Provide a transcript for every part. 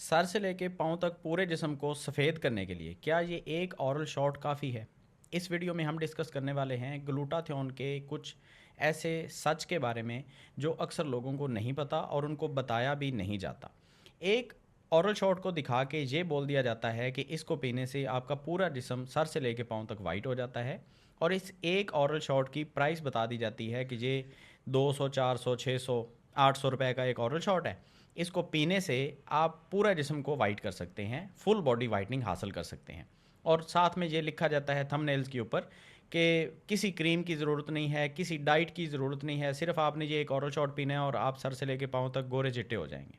Sir से लेके पाँव तक पूरे जिस्म को सफ़ेद करने के लिए क्या ये एक ओरल शॉट काफ़ी है? इस वीडियो में हम डिस्कस करने वाले हैं ग्लूटाथियोन के कुछ ऐसे सच के बारे में जो अक्सर लोगों को नहीं पता और उनको बताया भी नहीं जाता। एक ओरल शॉट को दिखा के ये बोल दिया जाता है कि इसको पीने से आपका पूरा जिस्म सर से लेके पाँव तक वाइट हो जाता है और इस एक ओरल शॉट की प्राइस बता दी जाती है कि ये 200, 400, 600, 800 रुपए का एक ओरल शॉट है। इसको पीने से आप पूरा जिस्म को वाइट कर सकते हैं, फुल बॉडी वाइटनिंग हासिल कर सकते हैं। और साथ में ये लिखा जाता है थंबनेल्स के ऊपर कि किसी क्रीम की ज़रूरत नहीं है, किसी डाइट की ज़रूरत नहीं है, सिर्फ आपने ये एक ओरल शॉट पीना है और आप सर से लेके पाँव तक गोरे चिट्टे हो जाएंगे।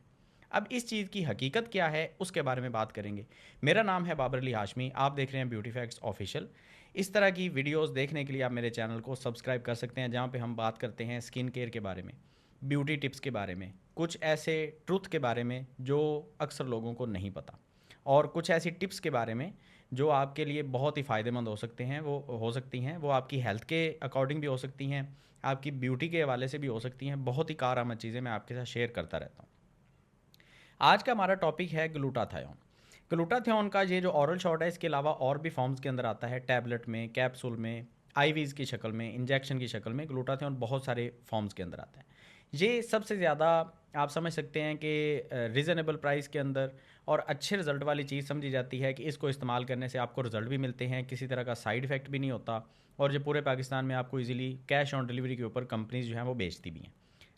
अब इस चीज़ की हकीकत क्या है उसके बारे में बात करेंगे। मेरा नाम है बाबर अली हाशमी, आप देख रहे हैं ब्यूटी फैक्ट्स ऑफिशियल। इस तरह की वीडियोस देखने के लिए आप मेरे चैनल को सब्सक्राइब कर सकते हैं जहाँ पे हम बात करते हैं स्किन केयर के बारे में, ब्यूटी टिप्स के बारे में, कुछ ऐसे ट्रुथ के बारे में जो अक्सर लोगों को नहीं पता, और कुछ ऐसी टिप्स के बारे में जो आपके लिए बहुत ही फ़ायदेमंद हो सकते हैं, वो हो सकती हैं, वो आपकी हेल्थ के अकॉर्डिंग भी हो सकती हैं, आपकी ब्यूटी के हवाले से भी हो सकती हैं। बहुत ही कारआमद चीज़ें मैं आपके साथ शेयर करता रहता हूँ। आज का हमारा टॉपिक है ग्लूटाथायोन। ग्लूटाथायोन का ये जो ऑरल शॉट है, इसके अलावा और भी फॉर्म्स के अंदर आता है, टैबलेट में, कैप्सूल में, आईवीज़ की शक्ल में, इंजेक्शन की शक्ल में। ग्लूटाथायोन बहुत सारे फॉर्म्स के अंदर आता है। ये सबसे ज़्यादा आप समझ सकते हैं कि रीज़नेबल प्राइस के अंदर और अच्छे रिज़ल्ट वाली चीज़ समझी जाती है कि इसको इस्तेमाल करने से आपको रिज़ल्ट भी मिलते हैं, किसी तरह का साइड इफ़ेक्ट भी नहीं होता, और जो पूरे पाकिस्तान में आपको ईज़िली कैश ऑन डिलीवरी के ऊपर कंपनीज़ जो हैं वो बेचती भी हैं,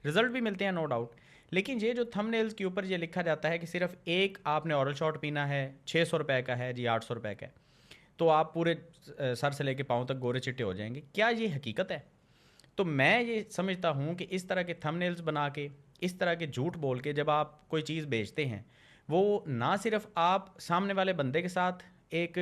रिज़ल्ट भी मिलते हैं, नो डाउट। लेकिन ये जो थंबनेल्स के ऊपर ये लिखा जाता है कि सिर्फ एक आपने ओरल शॉट पीना है, 600 रुपये का है जी, 800 रुपये का है, तो आप पूरे सर से लेके पाँव तक गोरे चिट्टे हो जाएंगे, क्या ये हकीकत है? तो मैं ये समझता हूँ कि इस तरह के थंबनेल्स बना के, इस तरह के झूठ बोल के जब आप कोई चीज़ बेचते हैं, वो ना सिर्फ आप सामने वाले बंदे के साथ एक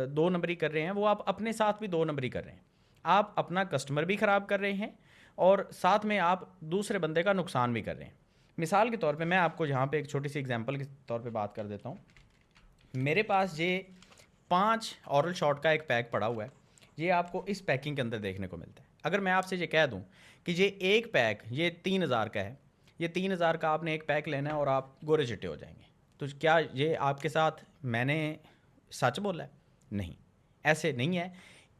दो नंबरी कर रहे हैं, वो आप अपने साथ भी दो नंबरी कर रहे हैं। आप अपना कस्टमर भी ख़राब कर रहे हैं और साथ में आप दूसरे बंदे का नुकसान भी कर रहे हैं। मिसाल के तौर पे मैं आपको यहाँ पे एक छोटी सी एग्जांपल के तौर पे बात कर देता हूँ। मेरे पास ये 5 ओरल शॉट का एक पैक पड़ा हुआ है। ये आपको इस पैकिंग के अंदर देखने को मिलता है। अगर मैं आपसे ये कह दूँ कि ये एक पैक ये 3000 का है, ये 3000 का आपने एक पैक लेना है और आप गोरे चिट्टे हो जाएंगे, तो क्या ये आपके साथ मैंने सच बोला है? नहीं, ऐसे नहीं है।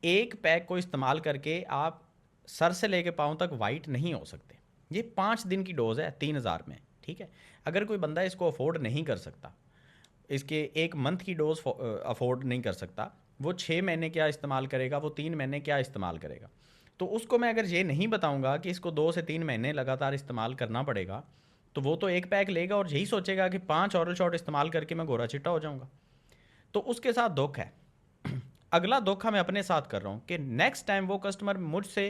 एक पैक को इस्तेमाल करके आप सर से लेके पाँव तक वाइट नहीं हो सकते। ये 5 दिन की डोज़ है 3000 में, ठीक है? अगर कोई बंदा इसको अफोर्ड नहीं कर सकता, इसके 1 मंथ की डोज़ अफोर्ड नहीं कर सकता, वो 6 महीने क्या इस्तेमाल करेगा, वो 3 महीने क्या इस्तेमाल करेगा? तो उसको मैं अगर ये नहीं बताऊँगा कि इसको 2 से 3 महीने लगातार इस्तेमाल करना पड़ेगा, तो वो तो 1 पैक लेगा और यही सोचेगा कि 5 ओरल शॉट इस्तेमाल करके मैं गोरा चिट्टा हो जाऊँगा। तो उसके साथ धोखा है। अगला धोखा मैं अपने साथ कर रहा हूँ कि नेक्स्ट टाइम वो कस्टमर मुझसे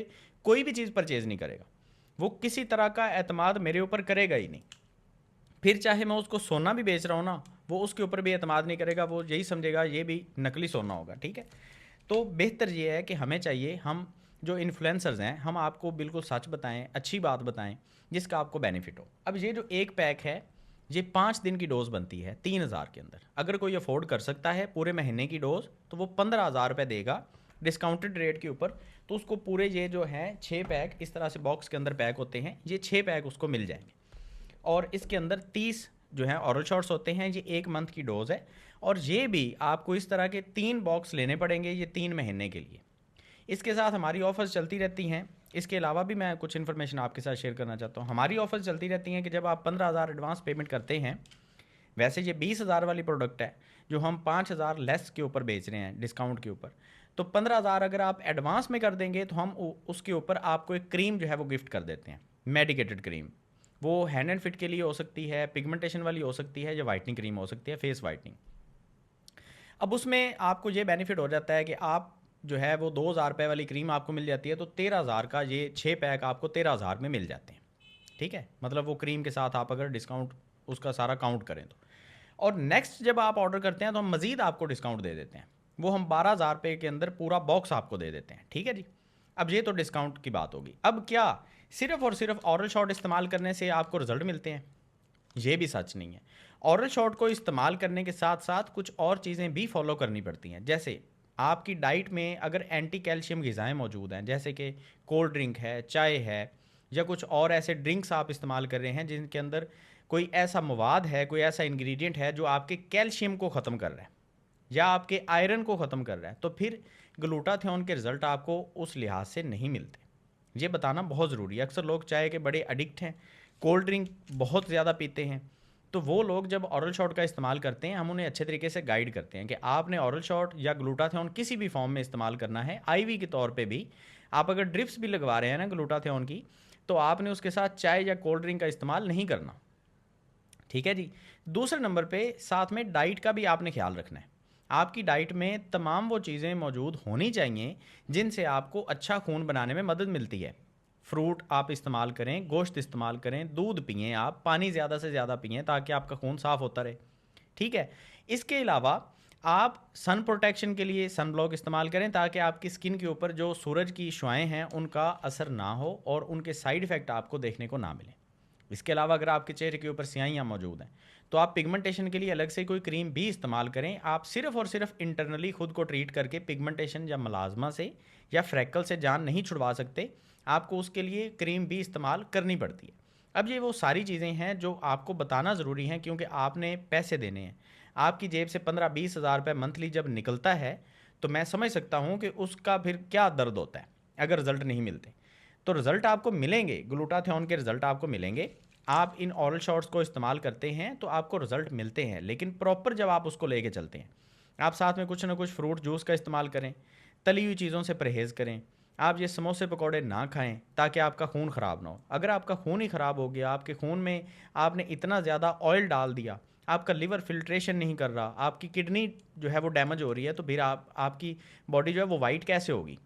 कोई भी चीज़ परचेज़ नहीं करेगा। वो किसी तरह का एतमाद मेरे ऊपर करेगा ही नहीं। फिर चाहे मैं उसको सोना भी बेच रहा हूँ ना, वो उसके ऊपर भी एतमाद नहीं करेगा, वो यही समझेगा ये भी नकली सोना होगा, ठीक है? तो बेहतर ये है कि हमें चाहिए, हम जो इन्फ्लुएंसर्स हैं, हम आपको बिल्कुल सच बताएं, अच्छी बात बताएं जिसका आपको बेनिफिट हो। अब ये जो एक पैक है, ये 5 दिन की डोज़ बनती है 3000 के अंदर। अगर कोई अफोर्ड कर सकता है पूरे महीने की डोज़, तो वो 15,000 रुपये देगा डिस्काउंटेड रेट के ऊपर। तो उसको पूरे ये जो है 6 पैक इस तरह से बॉक्स के अंदर पैक होते हैं, ये 6 पैक उसको मिल जाएंगे। और इसके अंदर 30 जो है ओरल शॉट्स होते हैं, ये 1 मंथ की डोज़ है। और ये भी आपको इस तरह के 3 बॉक्स लेने पड़ेंगे ये 3 महीने के लिए। इसके साथ हमारी ऑफ़र्स चलती रहती हैं। इसके अलावा भी मैं कुछ इन्फॉर्मेशन आपके साथ शेयर करना चाहता हूँ। हमारी ऑफ़र्स चलती रहती हैं कि जब आप 15,000 एडवांस पेमेंट करते हैं, वैसे ये 20,000 वाली प्रोडक्ट है जो हम 5,000 लेस के ऊपर बेच रहे हैं, डिस्काउंट के ऊपर। तो 15,000 अगर आप एडवांस में कर देंगे तो हम उसके ऊपर आपको एक क्रीम जो है वो गिफ्ट कर देते हैं, मेडिकेटेड क्रीम। वो हैंड एंड फिट के लिए हो सकती है, पिगमेंटेशन वाली हो सकती है, या वाइटनिंग क्रीम हो सकती है, फेस वाइटनिंग। अब उसमें आपको ये बेनिफिट हो जाता है कि आप जो है वो 2,000 रुपये वाली क्रीम आपको मिल जाती है, तो 13,000 का ये 6 पैक आपको 13,000 में मिल जाते हैं, ठीक है? मतलब वो क्रीम के साथ आप अगर डिस्काउंट उसका सारा काउंट करें तो। और नेक्स्ट जब आप ऑर्डर करते हैं तो हम मज़ीद आपको डिस्काउंट दे देते हैं। वो हम 12,000 रुपये के अंदर पूरा बॉक्स आपको दे देते हैं, ठीक है जी? अब ये तो डिस्काउंट की बात होगी। अब क्या सिर्फ और सिर्फ ऑरल शॉट इस्तेमाल करने से आपको रिजल्ट मिलते हैं? ये भी सच नहीं है। ऑरल शॉट को इस्तेमाल करने के साथ साथ कुछ और चीज़ें भी फॉलो करनी पड़ती हैं। जैसे आपकी डाइट में अगर एंटी कैल्शियम ग़िज़ाएँ मौजूद हैं, जैसे कि कोल्ड ड्रिंक है, चाय है, या कुछ और ऐसे ड्रिंक्स आप इस्तेमाल कर रहे हैं जिनके अंदर कोई ऐसा मवाद है, कोई ऐसा इंग्रेडिएंट है जो आपके कैल्शियम को ख़त्म कर रहा है या आपके आयरन को ख़त्म कर रहा है, तो फिर ग्लूटाथियोन के रिज़ल्ट आपको उस लिहाज से नहीं मिलते। ये बताना बहुत ज़रूरी है। अक्सर लोग चाय के बड़े एडिक्ट हैं, कोल्ड ड्रिंक बहुत ज़्यादा पीते हैं, तो वो लोग जब ऑरल शॉट का इस्तेमाल करते हैं, हम उन्हें अच्छे तरीके से गाइड करते हैं कि आपने ऑरल शॉट या ग्लूटाथियोन किसी भी फॉर्म में इस्तेमाल करना है। आईवी के तौर पे भी आप अगर ड्रिप्स भी लगवा रहे हैं ना ग्लूटाथियोन की, तो आपने उसके साथ चाय या कोल्ड ड्रिंक का इस्तेमाल नहीं करना। ठीक है जी। दूसरे नंबर पे साथ में डाइट का भी आपने ख्याल रखना है। आपकी डाइट में तमाम वो चीज़ें मौजूद होनी चाहिए जिनसे आपको अच्छा खून बनाने में मदद मिलती है। फ्रूट आप इस्तेमाल करें, गोश्त इस्तेमाल करें, दूध पिएँ आप, पानी ज़्यादा से ज़्यादा पिएँ ताकि आपका खून साफ़ होता रहे। ठीक है। इसके अलावा आप सन प्रोटेक्शन के लिए सन ब्लॉक इस्तेमाल करें ताकि आपकी स्किन के ऊपर जो सूरज की शुआएँ हैं उनका असर ना हो और उनके साइड इफ़ेक्ट आपको देखने को ना मिले। इसके अलावा अगर आपके चेहरे के ऊपर स्याहियाँ मौजूद हैं, तो आप पिगमेंटेशन के लिए अलग से कोई क्रीम भी इस्तेमाल करें। आप सिर्फ़ और सिर्फ इंटरनली खुद को ट्रीट करके पिगमेंटेशन या मलाज़मा से या फ्रैकल से जान नहीं छुड़वा सकते। आपको उसके लिए क्रीम भी इस्तेमाल करनी पड़ती है। अब ये वो सारी चीज़ें हैं जो आपको बताना ज़रूरी हैं क्योंकि आपने पैसे देने हैं। आपकी जेब से 15-20 हज़ार रुपये मंथली जब निकलता है, तो मैं समझ सकता हूँ कि उसका फिर क्या दर्द होता है, अगर रिज़ल्ट नहीं मिलते। तो रिज़ल्ट आपको मिलेंगे, ग्लूटाथियोन के रिज़ल्ट आपको मिलेंगे। आप इन ऑरल शॉट्स को इस्तेमाल करते हैं तो आपको रिज़ल्ट मिलते हैं, लेकिन प्रॉपर जब आप उसको लेके चलते हैं, आप साथ में कुछ ना कुछ फ्रूट जूस का इस्तेमाल करें, तली हुई चीज़ों से परहेज़ करें। आप ये समोसे पकौड़े ना खाएं ताकि आपका खून ख़राब ना हो। अगर आपका खून ही ख़राब हो गया, आपके खून में आपने इतना ज़्यादा ऑयल डाल दिया, आपका लिवर फिल्ट्रेशन नहीं कर रहा, आपकी किडनी जो है वो डैमेज हो रही है, तो फिर आपकी बॉडी जो है वो वाइट कैसे होगी।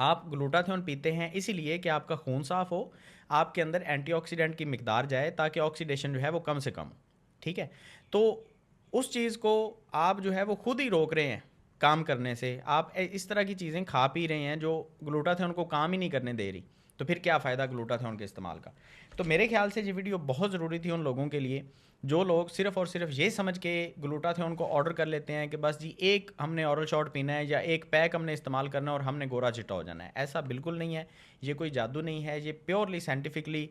आप ग्लूटाथियोन पीते हैं इसीलिए कि आपका खून साफ़ हो, आपके अंदर एंटीऑक्सीडेंट की मिकदार जाए ताकि ऑक्सीडेशन जो है वो कम से कम हो। ठीक है। तो उस चीज़ को आप जो है वो खुद ही रोक रहे हैं काम करने से। आप इस तरह की चीज़ें खा पी रहे हैं जो ग्लूटाथियोन को काम ही नहीं करने दे रही, तो फिर क्या फ़ायदा ग्लूटाथियोन के इस्तेमाल का। तो मेरे ख्याल से ये वीडियो बहुत ज़रूरी थी उन लोगों के लिए जो लोग सिर्फ़ और सिर्फ ये समझ के ग्लूटाथियोन को ऑर्डर कर लेते हैं कि बस जी एक हमने ओरल शॉट पीना है या एक पैक हमने इस्तेमाल करना है और हमने गोरा चिट्टा हो जाना है। ऐसा बिल्कुल नहीं है। ये कोई जादू नहीं है। ये प्योरली साइंटिफिकली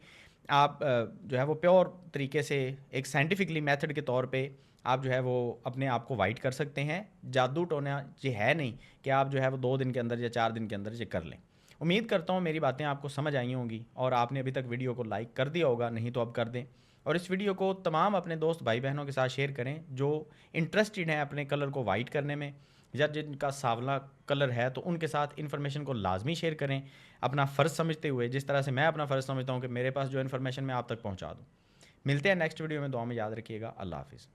आप जो है वो प्योर तरीके से एक साइंटिफिकली मेथड के तौर पे आप जो है वो अपने आप को वाइट कर सकते हैं। जादू टोना ये है नहीं कि आप जो है वो 2 दिन के अंदर या 4 दिन के अंदर ये कर लें। उम्मीद करता हूँ मेरी बातें आपको समझ आई होंगी और आपने अभी तक वीडियो को लाइक कर दिया होगा, नहीं तो अब कर दें। और इस वीडियो को तमाम अपने दोस्त भाई बहनों के साथ शेयर करें जो इंटरेस्टेड हैं अपने कलर को वाइट करने में, या जिनका सांवला कलर है तो उनके साथ इन्फॉर्मेशन को लाजमी शेयर करें अपना फ़र्ज़ समझते हुए, जिस तरह से मैं अपना फ़र्ज़ समझता हूँ कि मेरे पास जो इन्फॉर्मेशन मैं आप तक पहुँचा दूँ। मिलते हैं नेक्स्ट वीडियो में। दुआ में याद रखिएगा। अल्लाह हाफ़िज़।